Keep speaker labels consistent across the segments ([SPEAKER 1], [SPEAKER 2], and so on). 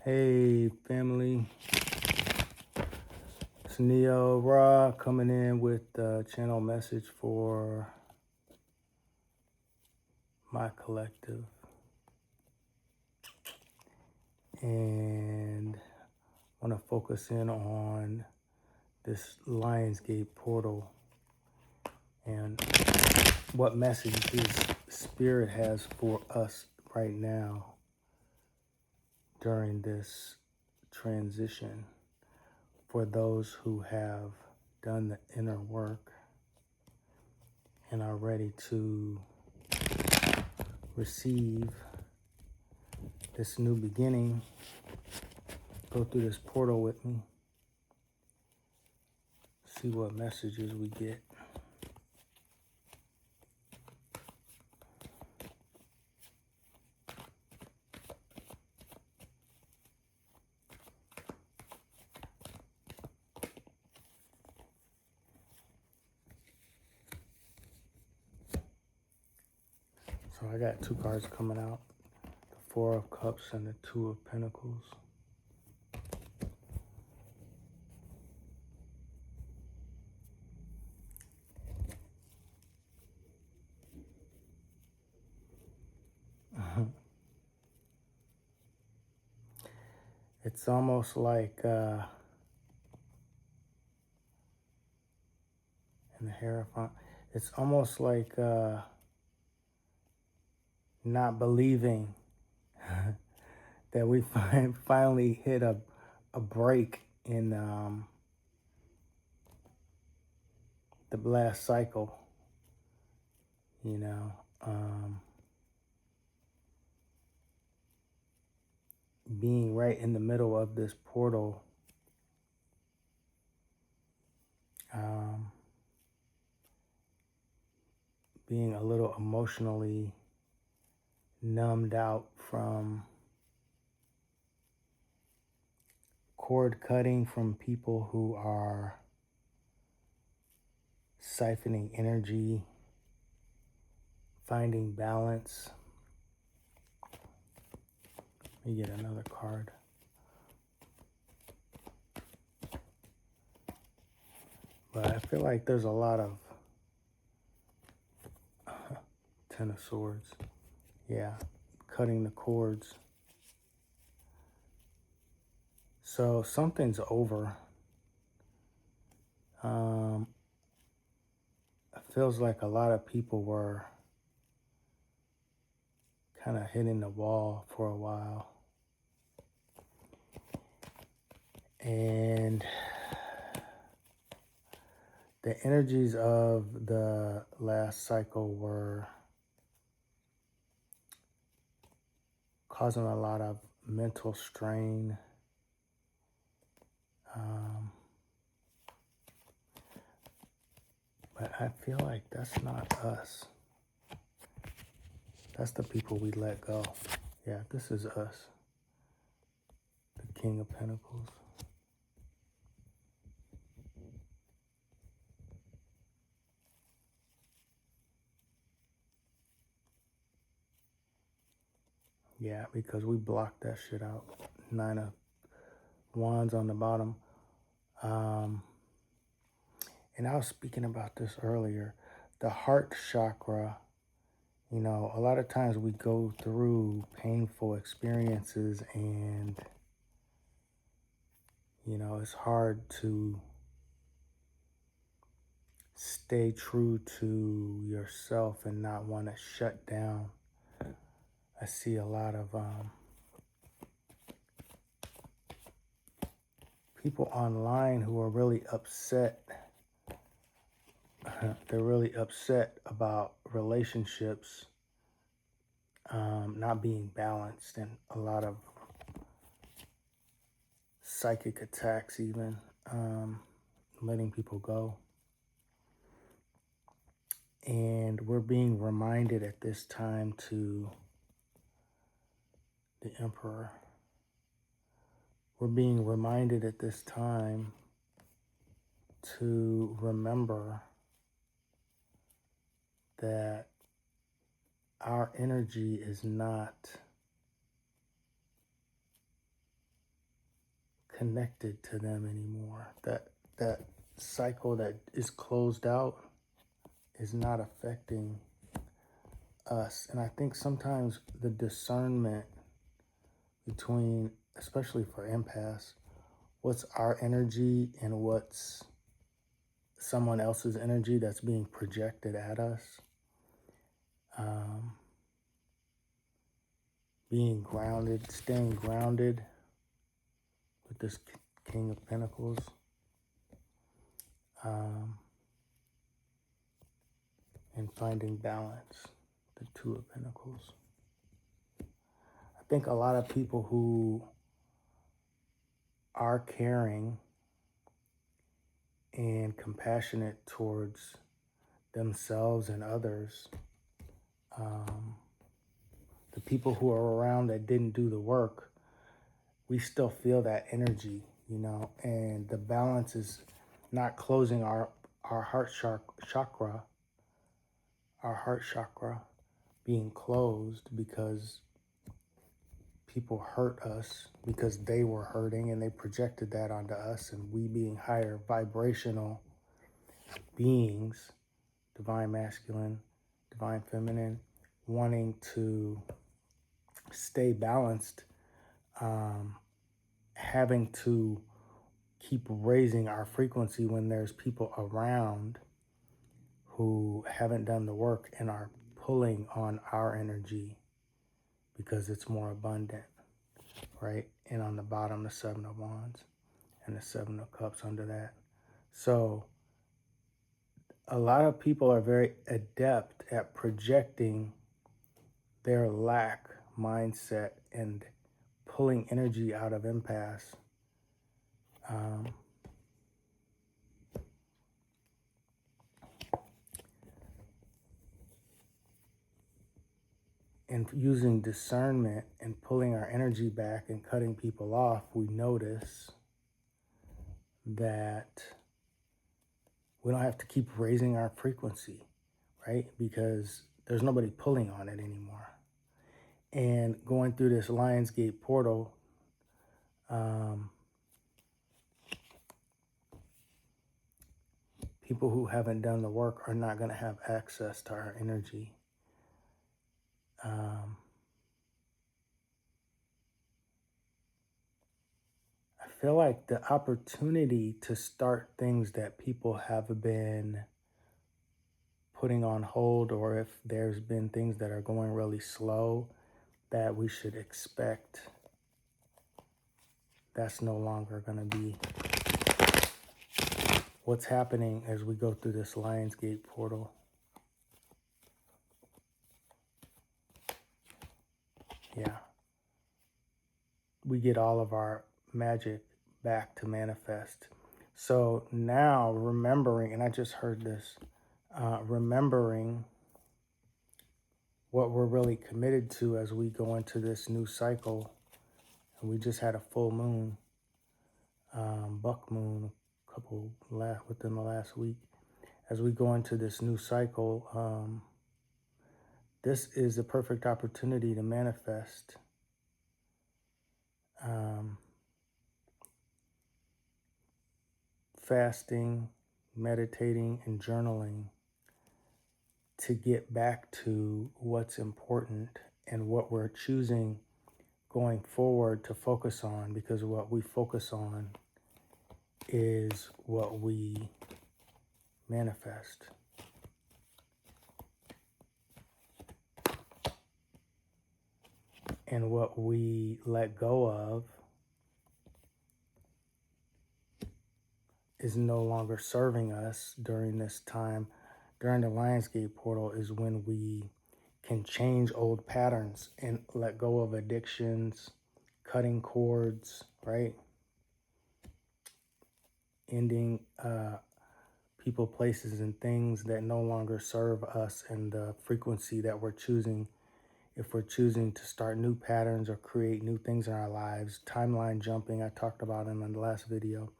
[SPEAKER 1] Hey, family. It's Neo Ra coming in with the channel message for my collective. And I want to focus in on this Lionsgate portal and what messages Spirit has for us right now during this transition for those who have done the inner work and are ready to receive this new beginning. Go through this portal with me. See what messages we get. So I got two cards coming out. The Four of Cups and the Two of Pentacles. It's almost like in the Hierophant, it's almost like not believing that we finally hit a break in the last cycle, you know. Being right in the middle of this portal, being a little emotionally numbed out from cord cutting from people who are siphoning energy, finding balance. Let me get another card. But I feel like there's a lot of Ten of Swords. Yeah, cutting the cords. So something's over. It feels like a lot of people were kind of hitting the wall for a while. And the energies of the last cycle were causing a lot of mental strain. But I feel like that's not us. That's the people we let go. Yeah, this is us. The King of Pentacles. Yeah, because we blocked that shit out. Nine of Wands on the bottom. And I was speaking about this earlier. The heart chakra, you know, a lot of times we go through painful experiences and, you know, it's hard to stay true to yourself and not want to shut down. I see a lot of people online who are really upset. They're really upset about relationships not being balanced, and a lot of psychic attacks even, letting people go. And we're being reminded at this time to the Emperor. We're being reminded at this time to remember that our energy is not connected to them anymore. That cycle that is closed out is not affecting us. And I think sometimes the discernment between, especially for empaths, what's our energy and what's someone else's energy that's being projected at us. Being grounded, staying grounded with this King of Pentacles. And finding balance, the Two of Pentacles. I think a lot of people who are caring and compassionate towards themselves and others, the people who are around that didn't do the work, we still feel that energy, and the balance is not closing our heart chakra, being closed because people hurt us because they were hurting and they projected that onto us, and we being higher vibrational beings, divine masculine, divine feminine, wanting to stay balanced, having to keep raising our frequency when there's people around who haven't done the work and are pulling on our energy because it's more abundant, right? And on the bottom, the Seven of Wands and the Seven of Cups under that. So a lot of people are very adept at projecting their lack mindset and pulling energy out of empaths. And using discernment and pulling our energy back and cutting people off, we notice that we don't have to keep raising our frequency, right? Because there's nobody pulling on it anymore. And going through this Lionsgate portal, people who haven't done the work are not going to have access to our energy. I feel like the opportunity to start things that people have been putting on hold, or if there's been things that are going really slow that we should expect, that's no longer going to be what's happening as we go through this Lionsgate portal. Yeah. We get all of our magic back to manifest. So now remembering, and I just heard this, remembering what we're really committed to as we go into this new cycle. And we just had a full moon, buck moon, within the last week. As we go into this new cycle, this is a perfect opportunity to manifest. Fasting, meditating, and journaling to get back to what's important and what we're choosing going forward to focus on, because what we focus on is what we manifest. And what we let go of is no longer serving us during this time. During the Lionsgate portal is when we can change old patterns and let go of addictions, cutting cords, right? Ending people, places, and things that no longer serve us and the frequency that we're choosing. If we're choosing to start new patterns or create new things in our lives, timeline jumping, I talked about in the last video,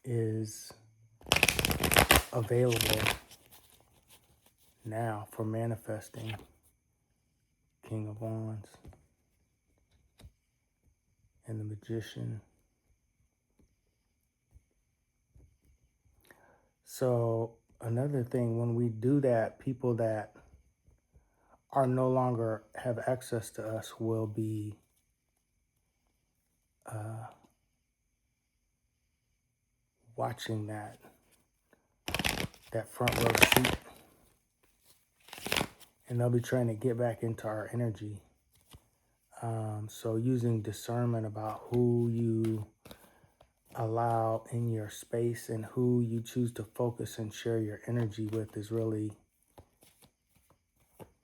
[SPEAKER 1] is available now for manifesting. King of Wands. and the Magician. So another thing, when we do that, people that are no longer have access to us will be watching that front row seat, and they'll be trying to get back into our energy. So using discernment about who you allow in your space and who you choose to focus and share your energy with is really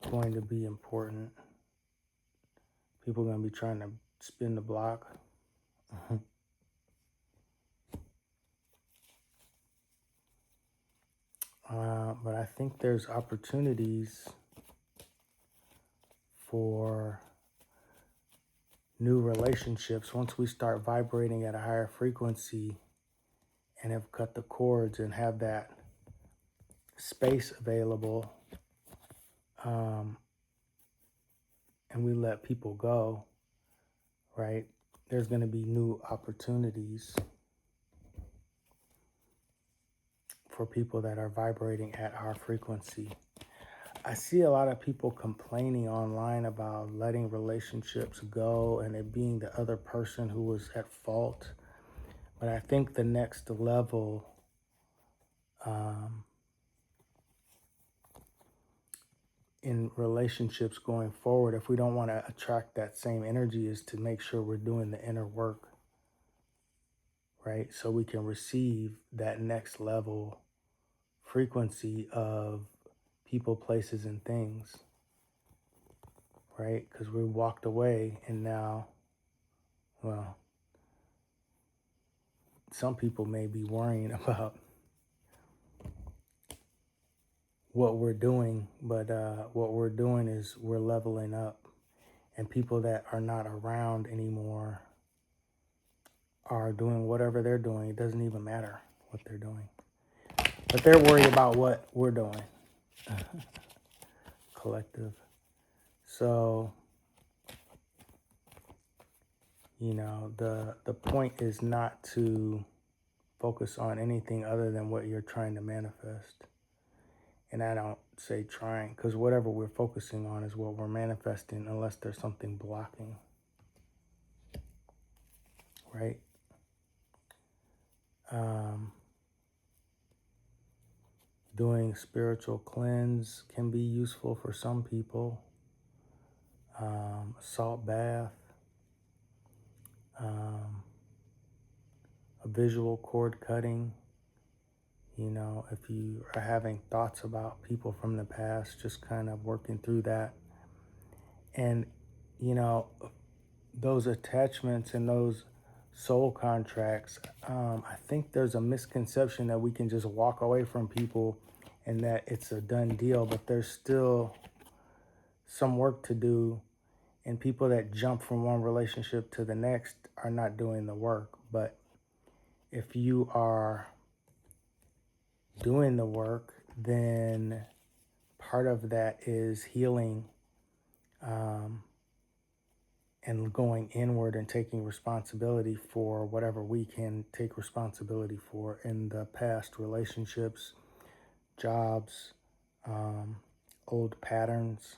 [SPEAKER 1] going to be important. People are going to be trying to spin the block. But I think there's opportunities for new relationships once we start vibrating at a higher frequency and have cut the cords and have that space available, and we let people go, right? There's going to be new opportunities for people that are vibrating at our frequency. I see a lot of people complaining online about letting relationships go and it being the other person who was at fault. But I think the next level in relationships going forward, if we don't want to attract that same energy, is to make sure we're doing the inner work, right? So we can receive that next level frequency of people, places, and things, right? Because we walked away and now, well, some people may be worrying about what we're doing, but what we're doing is we're leveling up, and people that are not around anymore are doing whatever they're doing. It doesn't even matter what they're doing, but they're worried about what we're doing. Collective. So, you know, the point is not to focus on anything other than what you're trying to manifest. And I don't say trying, because whatever we're focusing on is what we're manifesting, unless there's something blocking, right? Doing spiritual cleanse can be useful for some people. Salt bath, a visual cord cutting. You know, if you are having thoughts about people from the past, just kind of working through that. And, you know, those attachments and those soul contracts, I think there's a misconception that we can just walk away from people and that it's a done deal, but there's still some work to do, and people that jump from one relationship to the next are not doing the work. But if you are doing the work, then part of that is healing, and going inward and taking responsibility for whatever we can take responsibility for in the past: relationships, jobs, old patterns,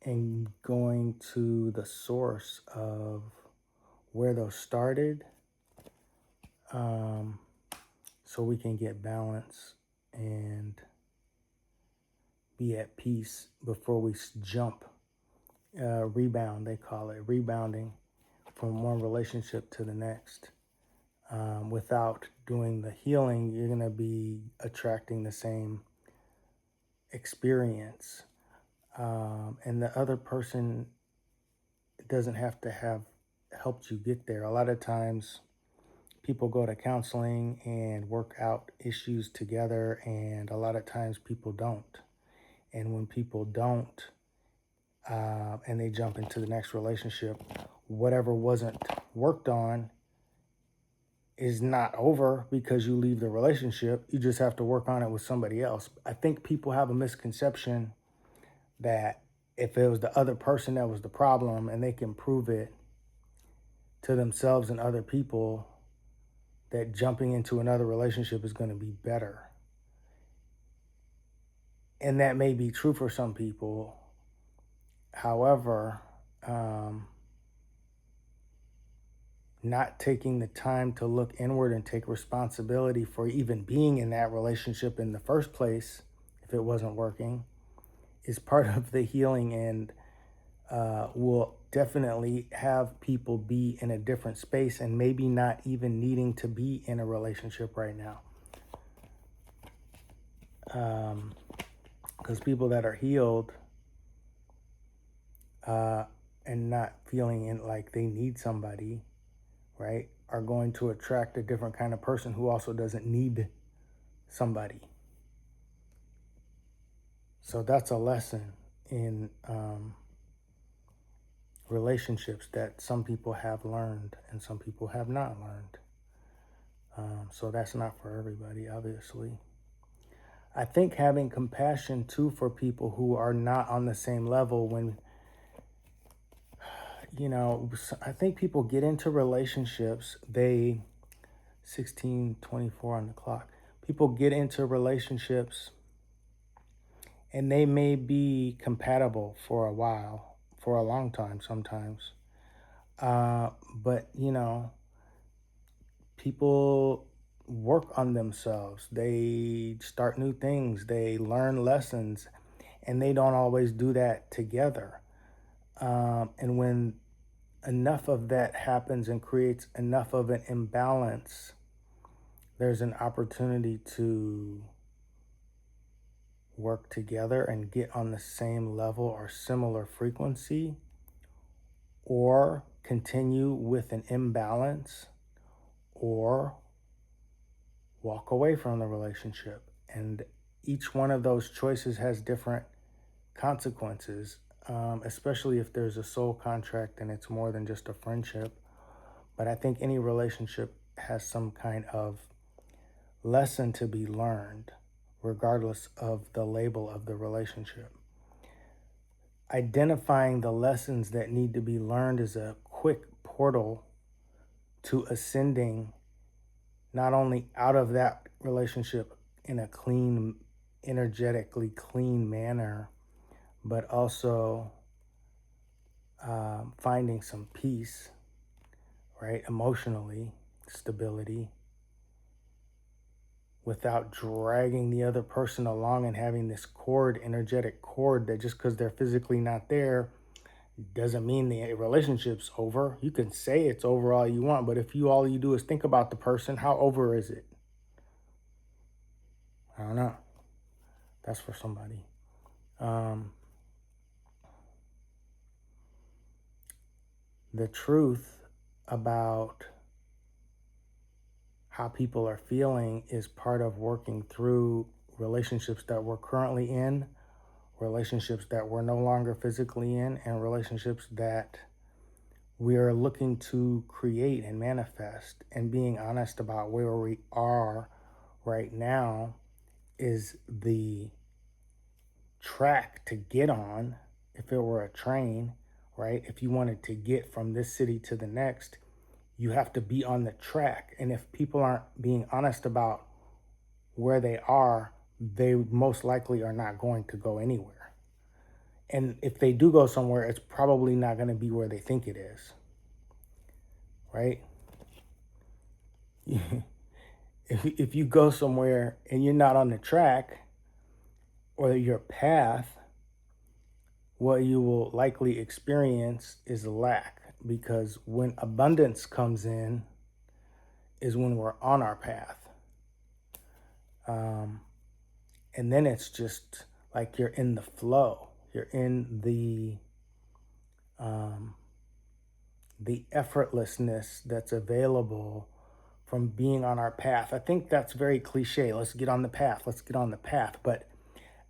[SPEAKER 1] and going to the source of where those started, so we can get balance and be at peace before we jump, rebound, they call it, rebounding from one relationship to the next. Without doing the healing, you're going to be attracting the same experience. And the other person doesn't have to have helped you get there. A lot of times people go to counseling and work out issues together, and a lot of times people don't. And when people don't, and they jump into the next relationship, whatever wasn't worked on is not over because you leave the relationship. You just have to work on it with somebody else. I think people have a misconception that if it was the other person that was the problem and they can prove it to themselves and other people, that jumping into another relationship is going to be better. And that may be true for some people. However, not taking the time to look inward and take responsibility for even being in that relationship in the first place, if it wasn't working, is part of the healing, and will definitely have people be in a different space and maybe not even needing to be in a relationship right now. Because people that are healed and not feeling like they need somebody, right, are going to attract a different kind of person who also doesn't need somebody. So that's a lesson in relationships that some people have learned and some people have not learned. So that's not for everybody, obviously. I think having compassion too for people who are not on the same level, when, I think people get into relationships, 16:24 on the clock. People get into relationships and they may be compatible for a while, for a long time sometimes. But, people work on themselves. They start new things. They learn lessons, and they don't always do that together. And when enough of that happens and creates enough of an imbalance, there's an opportunity to work together and get on the same level or similar frequency, or continue with an imbalance, or walk away from the relationship. And each one of those choices has different consequences, especially if there's a soul contract and it's more than just a friendship. But I think any relationship has some kind of lesson to be learned, regardless of the label of the relationship. Identifying the lessons that need to be learned is a quick portal to ascending, not only out of that relationship in a clean, energetically clean manner, but also finding some peace, right? Emotionally, stability, without dragging the other person along and having this energetic cord that just because they're physically not there doesn't mean the relationship's over. You can say it's over all you want, but if all you do is think about the person, how over is it? I don't know. That's for somebody. The truth about how people are feeling is part of working through relationships that we're currently in, relationships that we're no longer physically in, and relationships that we are looking to create and manifest. And being honest about where we are right now is the track to get on. If it were a train, right? If you wanted to get from this city to the next, you have to be on the track. And if people aren't being honest about where they are, they most likely are not going to go anywhere. And if they do go somewhere, it's probably not going to be where they think it is, right? If you go somewhere and you're not on the track or your path, what you will likely experience is lack, because when abundance comes in is when we're on our path. And then it's just like you're in the flow. You're in the effortlessness that's available from being on our path. I think that's very cliche. Let's get on the path. Let's get on the path. But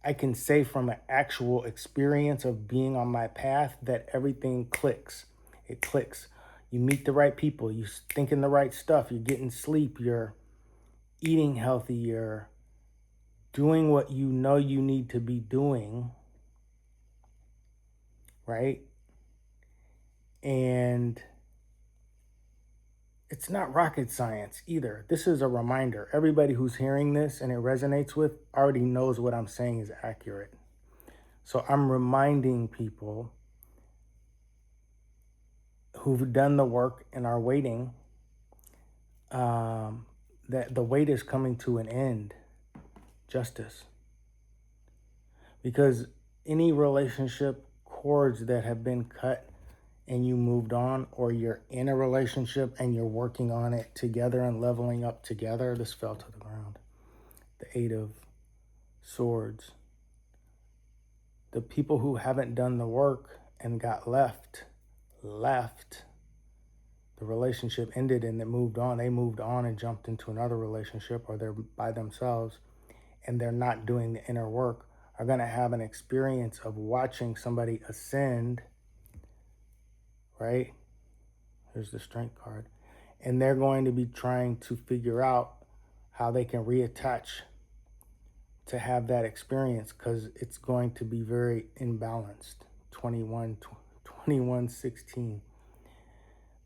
[SPEAKER 1] I can say from an actual experience of being on my path that everything clicks. It clicks. You meet the right people. You're thinking the right stuff. You're getting sleep. You're eating healthy. You're doing what you know you need to be doing. right? And it's not rocket science either. This is a reminder. Everybody who's hearing this and it resonates with already knows what I'm saying is accurate. So I'm reminding people who've done the work and are waiting that the wait is coming to an end. Justice. Because any relationship cords that have been cut and you moved on, or you're in a relationship and you're working on it together and leveling up together, this fell to the ground. The Eight of Swords. The people who haven't done the work and got left, the relationship ended and it moved on. They moved on and jumped into another relationship, or they're by themselves and they're not doing the inner work, are going to have an experience of watching somebody ascend, right? Here's the Strength card. And they're going to be trying to figure out how they can reattach to have that experience, because it's going to be very imbalanced. 21:16.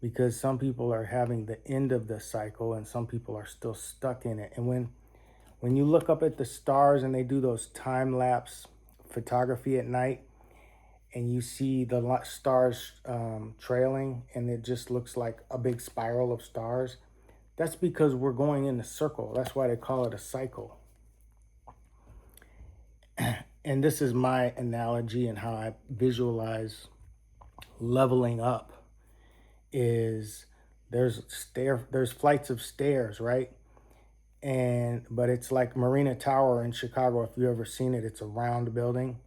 [SPEAKER 1] Because some people are having the end of the cycle and some people are still stuck in it. And when you look up at the stars and they do those time-lapse photography at night, and you see the stars trailing, and it just looks like a big spiral of stars, that's because we're going in a circle. That's why they call it a cycle. And this is my analogy and how I visualize leveling up. Is there's flights of stairs, right? But it's like Marina Tower in Chicago. If you've ever seen it, it's a round building,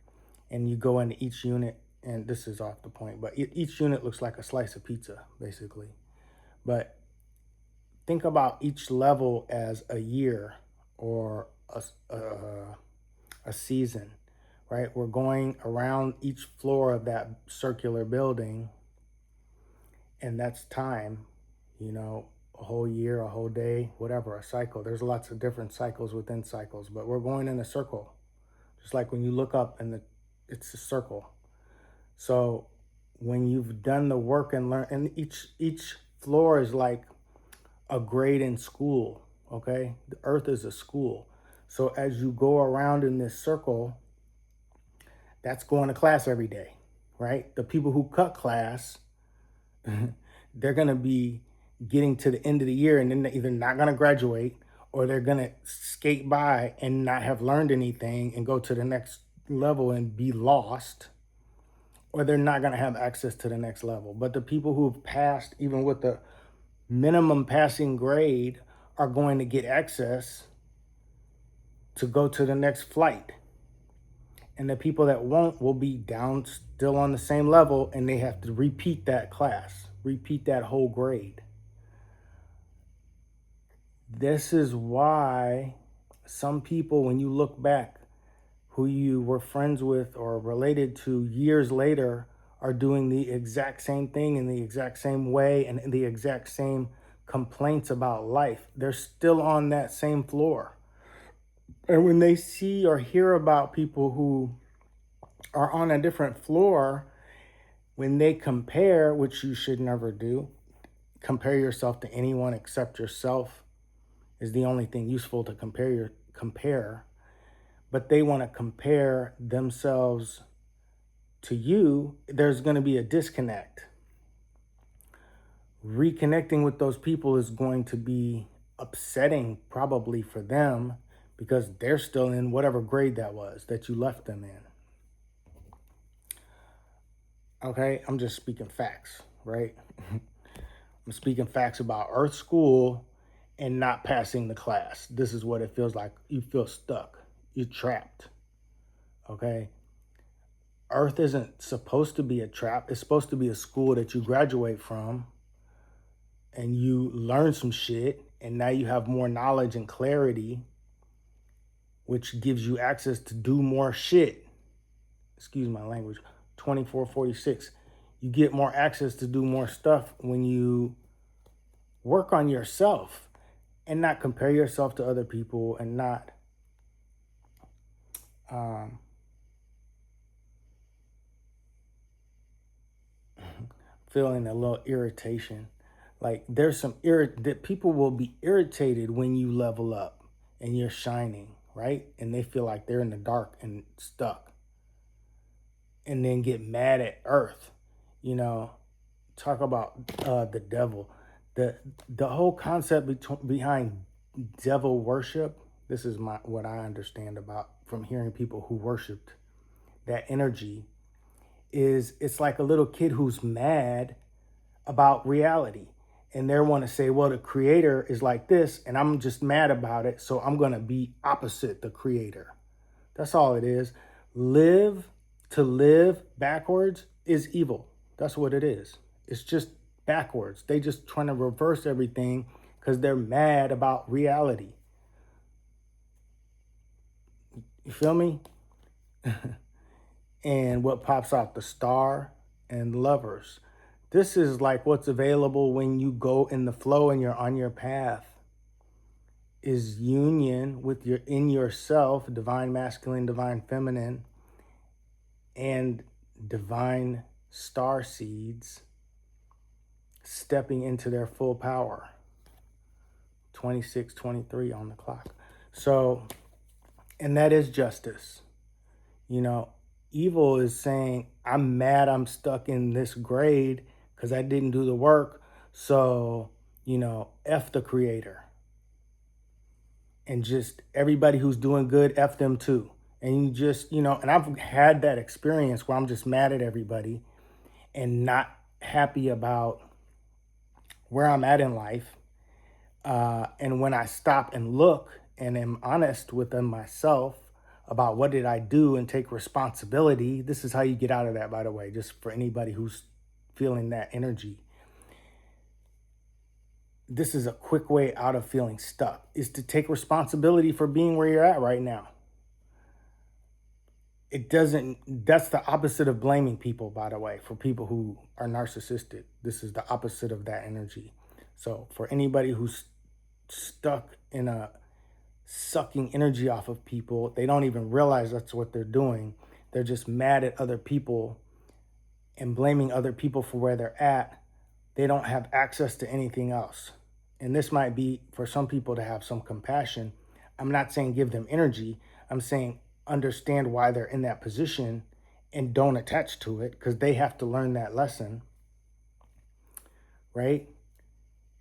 [SPEAKER 1] and you go into each unit, and this is off the point, but each unit looks like a slice of pizza, basically. But think about each level as a year or a season, right? We're going around each floor of that circular building, and that's time, a whole year, a whole day, whatever, a cycle. There's lots of different cycles within cycles, but we're going in a circle. Just like when you look up and it's a circle. So when you've done the work and learn, and each floor is like a grade in school, okay? The earth is a school. So as you go around in this circle, that's going to class every day, right? The people who cut class, they're going to be getting to the end of the year, and then they're either not going to graduate, or they're going to skate by and not have learned anything and go to the next level and be lost, or they're not going to have access to the next level. But the people who've passed, even with the minimum passing grade, are going to get access to go to the next flight. And the people that won't will be down still on the same level, and they have to repeat that class, repeat that whole grade. This is why some people, when you look back, who you were friends with or related to years later, are doing the exact same thing in the exact same way and the exact same complaints about life. They're still on that same floor. And when they see or hear about people who are on a different floor, when they compare, which you should never do, compare yourself to anyone except yourself is the only thing useful to compare. But they want to compare themselves to you, there's going to be a disconnect. Reconnecting with those people is going to be upsetting probably for them, because they're still in whatever grade that was that you left them in. Okay, I'm just speaking facts, right? I'm speaking facts about Earth School and not passing the class. This is what it feels like. You feel stuck. You're trapped. Okay? Earth isn't supposed to be a trap. It's supposed to be a school that you graduate from and you learn some shit, and now you have more knowledge and clarity, which gives you access to do more shit. Excuse my language. 2446. You get more access to do more stuff when you work on yourself and not compare yourself to other people, and not feeling a little irritation. Like there's some that people will be irritated when you level up and you're shining, right? And they feel like they're in the dark and stuck, and then get mad at Earth. You know, talk about the devil. The the whole concept behind devil worship. This is what I understand about from hearing people who worshipped that energy. Is it's like a little kid who's mad about reality, and they want to say, well, the creator is like this and I'm just mad about it, so I'm going to be opposite the creator. That's all it is. Live to live backwards is evil. That's what it is. It's just backwards. They just trying to reverse everything because they're mad about reality. You feel me? And what pops out? The star and lovers. This is like what's available when you go in the flow and you're on your path, is union with your in yourself, divine masculine, divine feminine, and divine star seeds stepping into their full power. 26:23 on the clock. So, and that is justice. You know, evil is saying, I'm mad I'm stuck in this grade because I didn't do the work. So, F the creator. And just everybody who's doing good, F them too. And you just, and I've had that experience where I'm just mad at everybody and not happy about where I'm at in life. And when I stop and look and am honest within myself about what did I do and take responsibility, this is how you get out of that, by the way, just for anybody who's feeling that energy. This is a quick way out of feeling stuck, is to take responsibility for being where you're at right now. That's the opposite of blaming people, by the way, for people who are narcissistic. This is the opposite of that energy. So for anybody who's stuck in a sucking energy off of people, they don't even realize that's what they're doing. They're just mad at other people and blaming other people for where they're at. They don't have access to anything else. And this might be for some people to have some compassion. I'm not saying give them energy. I'm saying understand why they're in that position and don't attach to it, because they have to learn that lesson, right?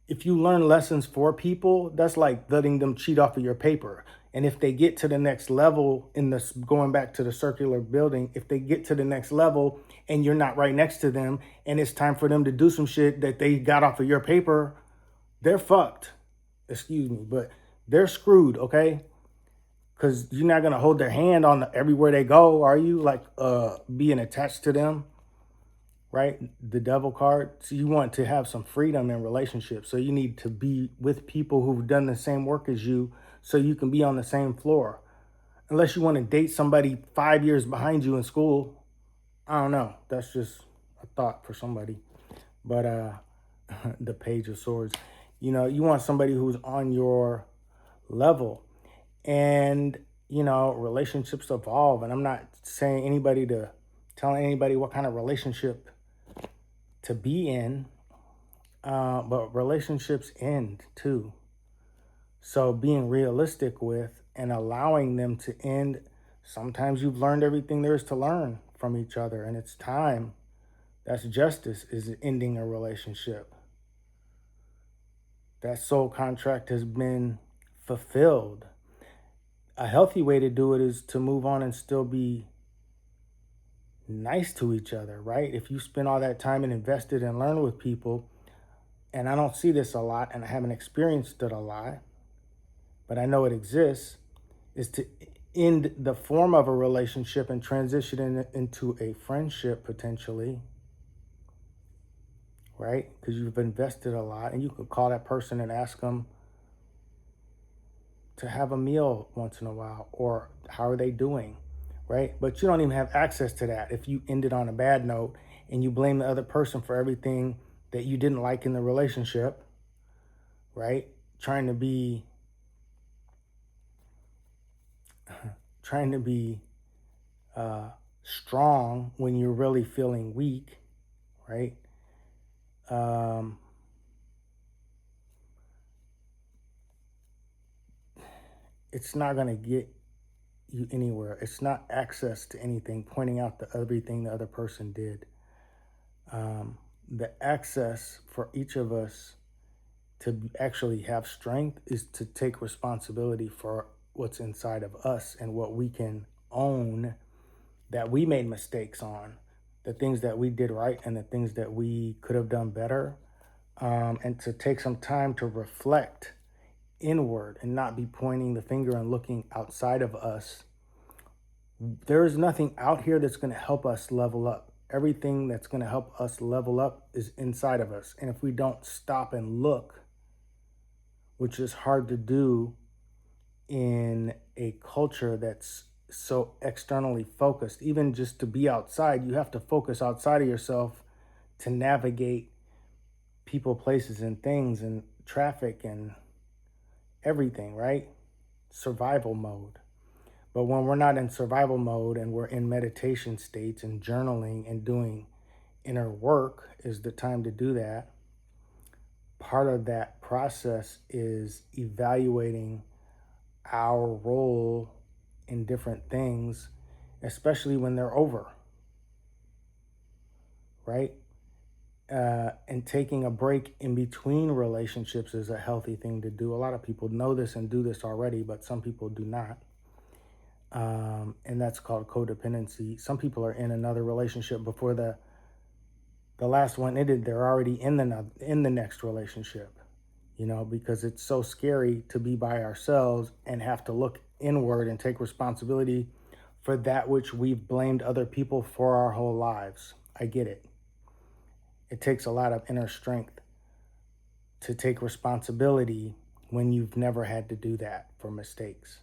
[SPEAKER 1] If you learn lessons for people, that's like letting them cheat off of your paper. And if they get to the next level in this, going back to the circular building, if they get to the next level and you're not right next to them and it's time for them to do some shit that they got off of your paper, they're fucked. Excuse me, but they're screwed, okay? Because you're not going to hold their hand on everywhere they go, are you? Like being attached to them, right? The devil card. So you want to have some freedom in relationships. So you need to be with people who've done the same work as you so you can be on the same floor. Unless you want to date somebody 5 years behind you in school, I don't know. That's just a thought for somebody. But the Page of Swords, you want somebody who's on your level. And, relationships evolve. And I'm not saying telling anybody what kind of relationship to be in, but relationships end too. So being realistic with and allowing them to end. Sometimes you've learned everything there is to learn from each other, and it's time. That's justice, is ending a relationship. That soul contract has been fulfilled. A healthy way to do it is to move on and still be nice to each other, right? If you spend all that time and invested and learn with people, and I don't see this a lot and I haven't experienced it a lot, but I know it exists, is to end the form of a relationship and transition into a friendship potentially, right? Because you've invested a lot, and you can call that person and ask them to have a meal once in a while, or how are they doing, right? But you don't even have access to that if you ended on a bad note and you blame the other person for everything that you didn't like in the relationship, right? Trying to be strong when you're really feeling weak, right? it's not going to get you anywhere. It's not access to anything, pointing out everything the other person did. The access for each of us to actually have strength is to take responsibility for what's inside of us and what we can own that we made mistakes on, the things that we did right and the things that we could have done better, and to take some time to reflect inward and not be pointing the finger and looking outside of us. There is nothing out here that's going to help us level up. Everything that's going to help us level up is inside of us. And if we don't stop and look, which is hard to do in a culture that's so externally focused, even just to be outside, you have to focus outside of yourself to navigate people, places, and things, and traffic and everything, right? Survival mode. But when we're not in survival mode and we're in meditation states and journaling and doing inner work is the time to do that. Part of that process is evaluating our role in different things, especially when they're over, right? And taking a break in between relationships is a healthy thing to do. A lot of people know this and do this already, but some people do not. And that's called codependency. Some people are in another relationship before the last one ended. They're already in the next relationship, because it's so scary to be by ourselves and have to look inward and take responsibility for that which we've blamed other people for our whole lives. I get it. It takes a lot of inner strength to take responsibility when you've never had to do that for mistakes.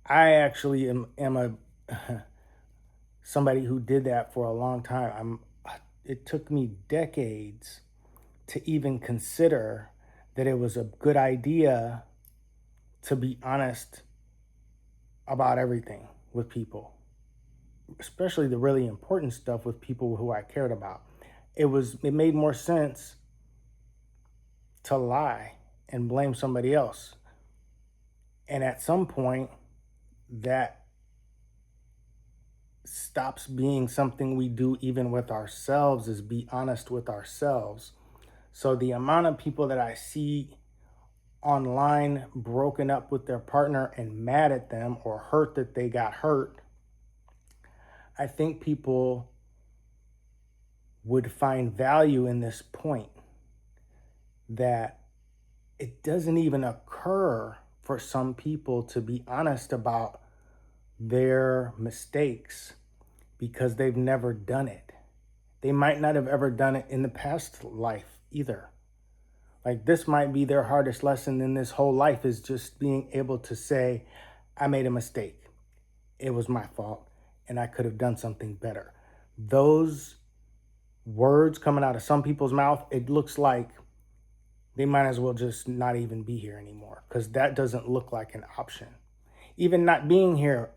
[SPEAKER 1] I actually am somebody who did that for a long time. It took me decades to even consider that it was a good idea to be honest about everything with people, especially the really important stuff with people who I cared about. It made more sense to lie and blame somebody else. And at some point, that stops being something we do even with ourselves, is be honest with ourselves. So the amount of people that I see online broken up with their partner and mad at them or hurt that they got hurt, I think people would find value in this point that it doesn't even occur for some people to be honest about their mistakes because they've never done it. They might not have ever done it in the past life either. Like, this might be their hardest lesson in this whole life, is just being able to say, I made a mistake. It was my fault and I could have done something better. Those words coming out of some people's mouth, it looks like they might as well just not even be here anymore, because that doesn't look like an option. Even not being here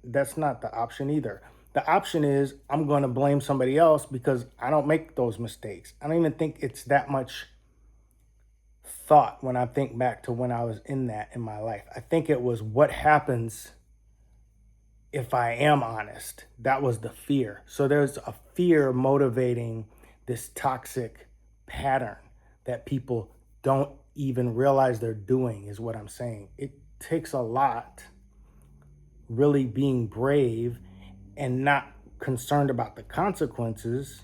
[SPEAKER 1] that's not the option either. The option is, I'm going to blame somebody else because I don't make those mistakes. I don't even think it's that much thought when I think back to when I was in my life. I think it was what happens if I am honest. That was the fear. So there's a fear motivating this toxic pattern that people don't even realize they're doing, is what I'm saying. It takes a lot really being brave and not concerned about the consequences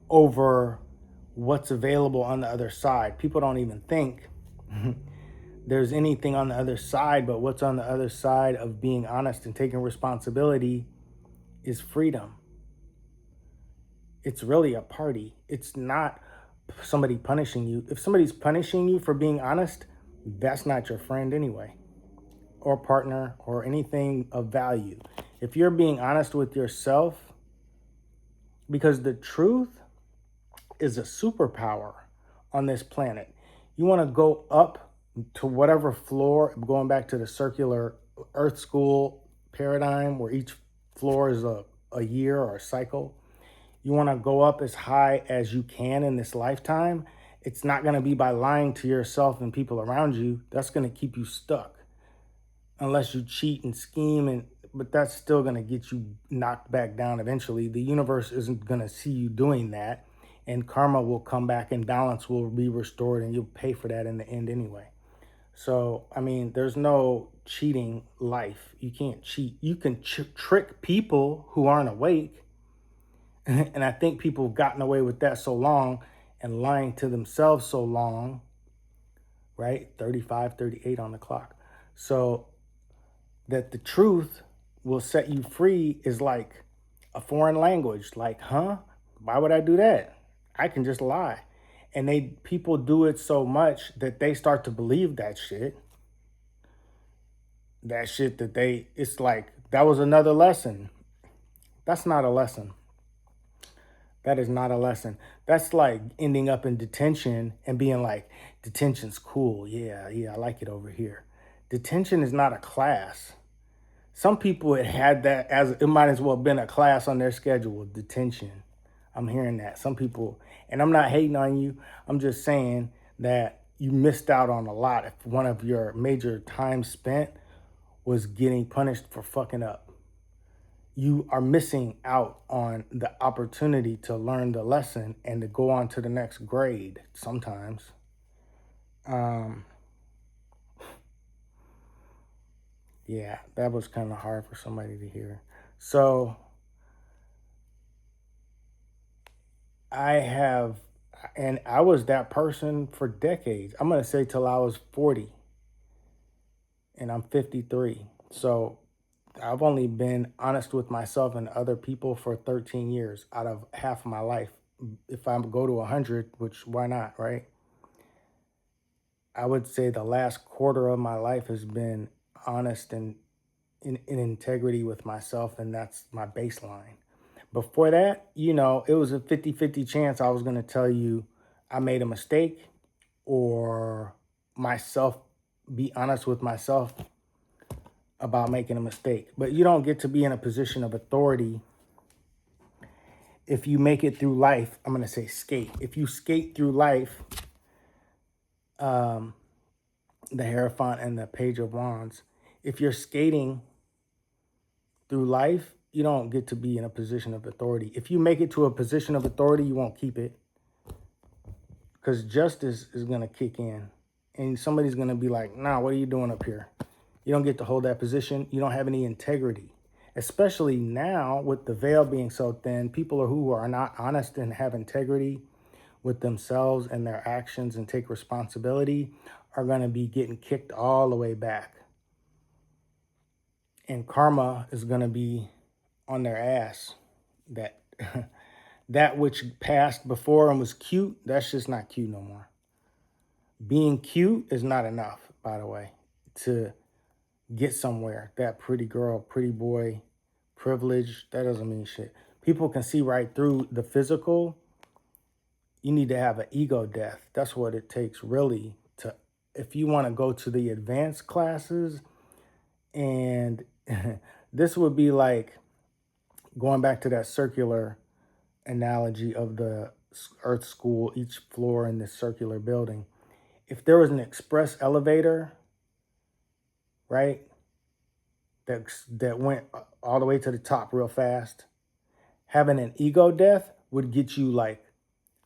[SPEAKER 1] over what's available on the other side. People don't even think there's anything on the other side, but what's on the other side of being honest and taking responsibility is freedom. It's really a party. It's not somebody punishing you. If somebody's punishing you for being honest, that's not your friend anyway, or partner, or anything of value. If you're being honest with yourself, because the truth is a superpower on this planet. You want to go up to whatever floor, going back to the circular Earth School paradigm where each floor is a year or a cycle. You want to go up as high as you can in this lifetime. It's not going to be by lying to yourself and people around you. That's going to keep you stuck unless you cheat and scheme, but that's still going to get you knocked back down eventually. The universe isn't going to see you doing that, and karma will come back and balance will be restored, and you'll pay for that in the end anyway. So, I mean, there's no cheating life. You can't cheat. You can trick people who aren't awake. And I think people have gotten away with that so long and lying to themselves so long, right? 35, 38 on the clock. So that the truth will set you free is like a foreign language. Like, huh? Why would I do that? I can just lie. And people do it so much that they start to believe that shit. It's like, that was another lesson. That's not a lesson. That is not a lesson. That's like ending up in detention and being like, detention's cool. Yeah, I like it over here. Detention is not a class. Some people had that as it might as well have been a class on their schedule, detention. I'm hearing that. Some people, and I'm not hating on you. I'm just saying that you missed out on a lot if one of your major time spent was getting punished for fucking up. You are missing out on the opportunity to learn the lesson and to go on to the next grade sometimes. Yeah, that was kind of hard for somebody to hear. So I was that person for decades. I'm going to say till I was 40 and I'm 53. So I've only been honest with myself and other people for 13 years out of half of my life. If I go to 100, which why not, right? I would say the last quarter of my life has been honest and in integrity with myself, and that's my baseline. Before that, it was a 50-50 chance I was going to tell you I made a mistake or myself, be honest with myself about making a mistake. But you don't get to be in a position of authority if you make it through life. I'm going to say skate. If you skate through life, the Hierophant and the Page of Wands, if you're skating through life, you don't get to be in a position of authority. If you make it to a position of authority, you won't keep it because justice is going to kick in and somebody's going to be like, nah, what are you doing up here? You don't get to hold that position. You don't have any integrity, especially now with the veil being so thin. People who are not honest and have integrity with themselves and their actions and take responsibility are going to be getting kicked all the way back. And karma is going to be on their ass. That which passed before and was cute, that's just not cute no more. Being cute is not enough, by the way, to get somewhere. That pretty girl, pretty boy, privilege, that doesn't mean shit. People can see right through the physical. You need to have an ego death. That's what it takes really to, if you want to go to the advanced classes. And this would be like going back to that circular analogy of the Earth School, each floor in this circular building. If there was an express elevator, right, that went all the way to the top real fast, having an ego death would get you like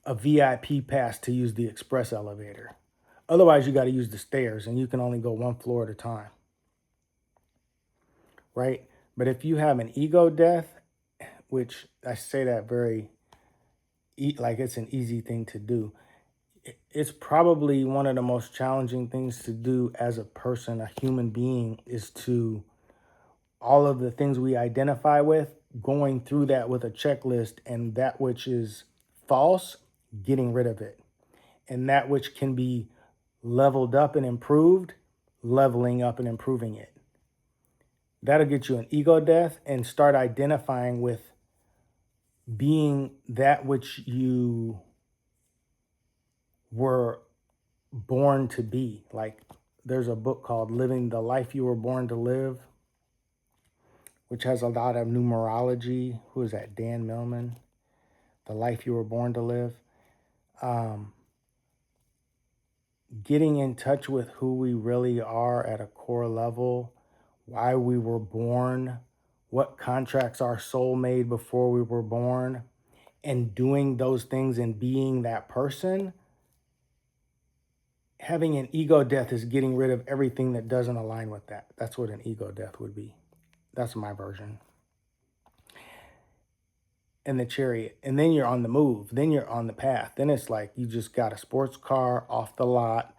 [SPEAKER 1] a VIP pass to use the express elevator. Otherwise, you got to use the stairs, and you can only go one floor at a time, right? But if you have an ego death, which I say that very, like it's an easy thing to do, it's probably one of the most challenging things to do as a person, a human being, is to all of the things we identify with, going through that with a checklist, and that which is false, getting rid of it. And that which can be leveled up and improved, leveling up and improving it. That'll get you an ego death and start identifying with being that which you were born to be. Like there's a book called Living the Life You Were Born to Live, which has a lot of numerology. Who is that? Dan Millman. the life you were born to live. Getting in touch with who we really are at a core level, why we were born, what contracts our soul made before we were born, and doing those things and being that person. Having an ego death is getting rid of everything that doesn't align with that. That's what an ego death would be. That's my version. And the chariot. And then you're on the move. Then you're on the path. Then it's like you just got a sports car off the lot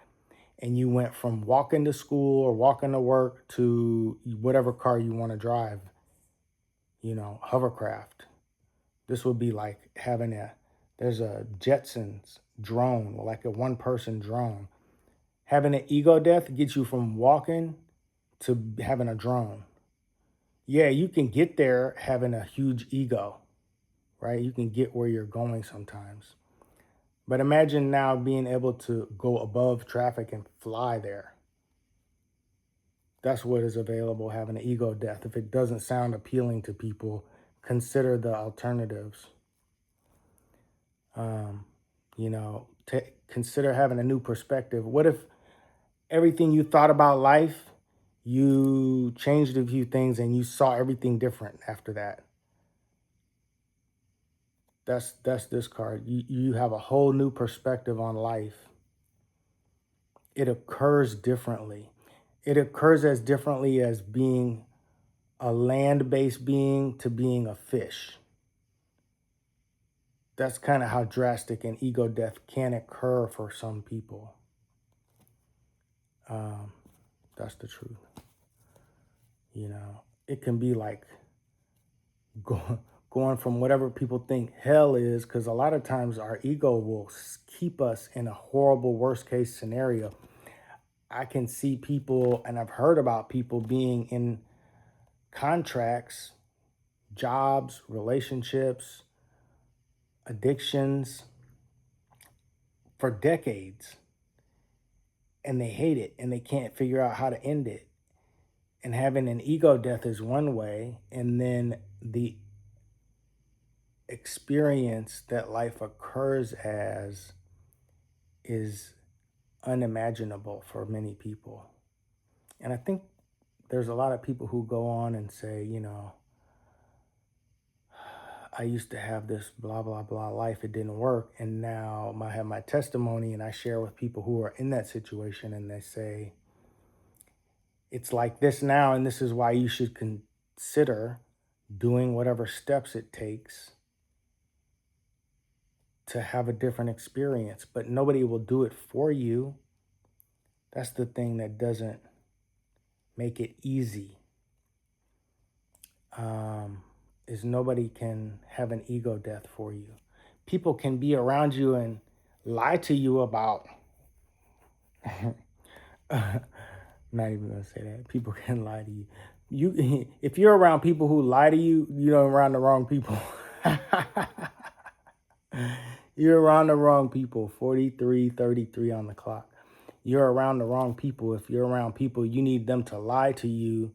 [SPEAKER 1] and you went from walking to school or walking to work to whatever car you want to drive, hovercraft. This would be like there's a Jetsons drone, like a one-person drone. Having an ego death gets you from walking to having a drone. Yeah, you can get there having a huge ego, right? You can get where you're going sometimes. But imagine now being able to go above traffic and fly there. That's what is available, having an ego death. If it doesn't sound appealing to people, consider the alternatives. Consider having a new perspective. What if everything you thought about life, you changed a few things and you saw everything different after that? That's this card. You have a whole new perspective on life. It occurs differently. It occurs as differently as being a land-based being to being a fish. That's kind of how drastic an ego death can occur for some people. That's the truth. It can be like going from whatever people think hell is, because a lot of times our ego will keep us in a horrible worst case scenario. I can see people, and I've heard about people being in contracts, jobs, relationships, addictions for decades, and they hate it and they can't figure out how to end it. And having an ego death is one way, and then the experience that life occurs as is unimaginable for many people. And I think there's a lot of people who go on and say, I used to have this blah, blah, blah life. It didn't work. And now I have my testimony and I share with people who are in that situation and they say, it's like this now. And this is why you should consider doing whatever steps it takes to have a different experience. But nobody will do it for you. That's the thing that doesn't make it easy. Is nobody can have an ego death for you. People can be around you and lie to you about, not even gonna say that. People can lie to you. If you're around people who lie to you, you're around the wrong people. You're around the wrong people. 43:33 on the clock. You're around the wrong people. If you're around people, you need them to lie to you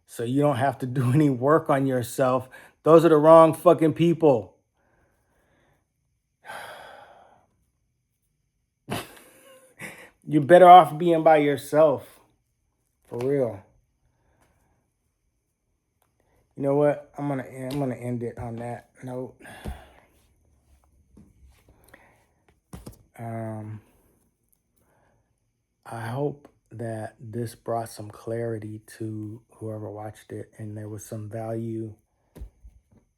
[SPEAKER 1] so you don't have to do any work on yourself. Those are the wrong fucking people. You're better off being by yourself. For real. You know what? I'm gonna end it on that note. I hope that this brought some clarity to whoever watched it, and there was some value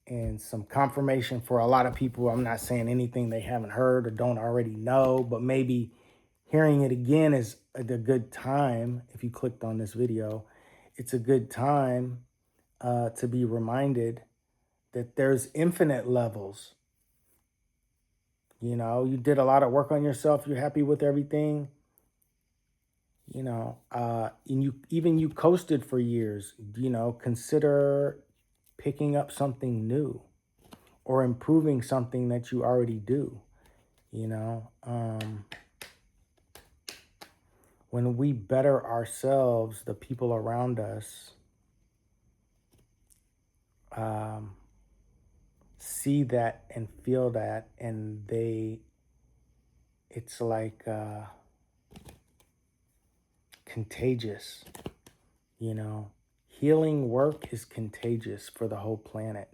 [SPEAKER 1] and some confirmation for a lot of people. I'm not saying anything they haven't heard or don't already know, but maybe hearing it again is a good time. If you clicked on this video, it's a good time to be reminded that there's infinite levels. You did a lot of work on yourself. You're happy with everything. And you coasted for years. Consider picking up something new or improving something that you already do. When we better ourselves, the people around us see see that and feel that, and it's like contagious, you know. Healing work is contagious for the whole planet.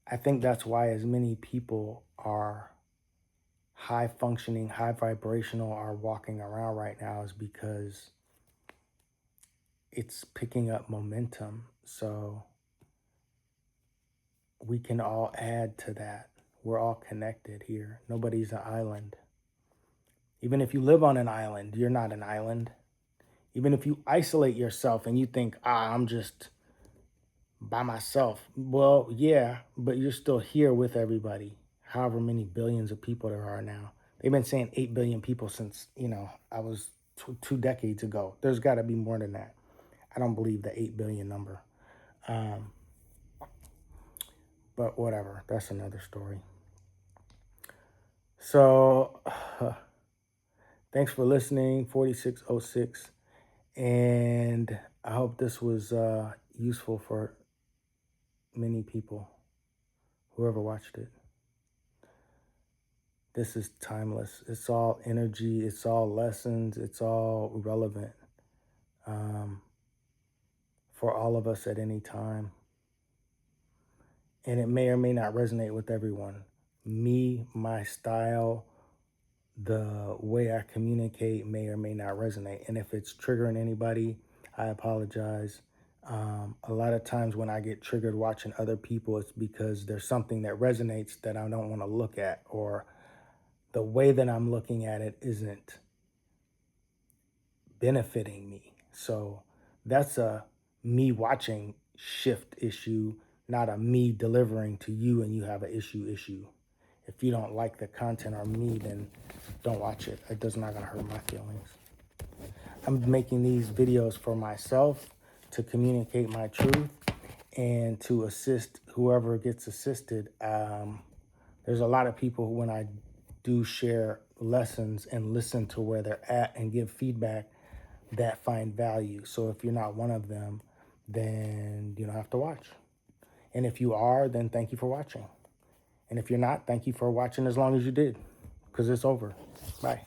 [SPEAKER 1] I think that's why as many people are high functioning, high vibrational, are walking around right now, is because it's picking up momentum. So we can all add to that. We're all connected here. Nobody's an island. Even if you live on an island, you're not an island. Even if you isolate yourself and you think, I'm just by myself. Well, yeah, but you're still here with everybody, however many billions of people there are now. They've been saying 8 billion people since, I was 2 decades ago. There's got to be more than that. I don't believe the 8 billion number. But whatever, that's another story. So, thanks for listening, 4606. And I hope this was useful for many people, whoever watched it. This is timeless. It's all energy. It's all lessons. It's all relevant for all of us at any time. And it may or may not resonate with everyone. Me, my style, the way I communicate may or may not resonate. And if it's triggering anybody, I apologize. A lot of times when I get triggered watching other people, it's because there's something that resonates that I don't want to look at, or the way that I'm looking at it isn't benefiting me. So that's a me watching shift issue, not a me delivering to you and you have an issue. If you don't like the content or me, then don't watch it. It does not gonna hurt my feelings. I'm making these videos for myself to communicate my truth and to assist whoever gets assisted. There's a lot of people, when I do share lessons and listen to where they're at and give feedback, that find value. So if you're not one of them, then you don't have to watch. And if you are, then thank you for watching. And if you're not, thank you for watching as long as you did, because it's over. Bye.